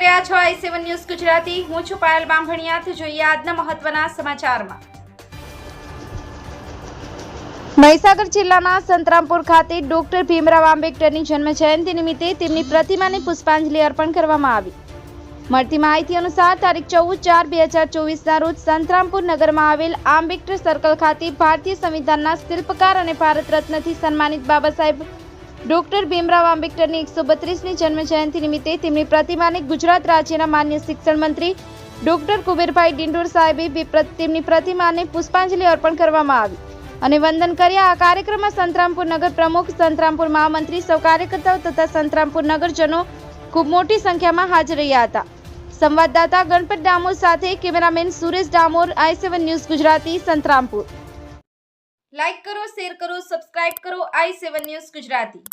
રહ્યા છો i7 news Gujarati. હું છું પાયલ બામભણિયા। જોઈએ આજના મહત્વના સમાચારમાં। મહીસાગર જિલ્લાના સંતરામપુર ખાતે ડોક્ટર ભીમરાવ આંબેડકરની જન્મ જયંતિ નિમિત્તે તેમની પ્રતિમાને પુષ્પાંજલિ અર્પણ કરવામાં આવી। મળતી માહિતી અનુસાર તારીખ 14/4/2024ના રોજ સંતરામપુર નગરમાં આવેલ આંબેડકર સર્કલ ખાતે ભારતીય સંવિધાનના શિલ્પકાર અને ભારત રત્નથી સન્માનિત બાબા સાહેબ ડોક્ટર ભીમરાવ આંબેડકરની 132મી જન્મ જયંતિ નિમિત્તે તેમની પ્રતિમાને ગુજરાત રાજ્યના માન્ય શિક્ષણ મંત્રી ડોક્ટર કુબેરભાઈ ડિંડોર સાહેબે તેમની પ્રતિમાને પુષ્પાંજલિ અર્પણ કરવામાં આવી અને વંદન કર્યા। આ કાર્યક્રમમાં સંતરામપુર નગર પ્રમુખ, સંતરામપુર મહામંત્રી, સૌ કાર્યકર્તાઓ તથા સંતરામપુર નગરજનો ખૂબ મોટી સંખ્યામાં હાજર રહ્યા હતા। સંવાદદાતા ગણપત ડામોર સાથે cameraman Suresh Damor, i7 news Gujarati, Santrampur. Like કરો, શેર કરો, સબસ્ક્રાઇબ કરો i7 ન્યૂઝ ગુજરાતી।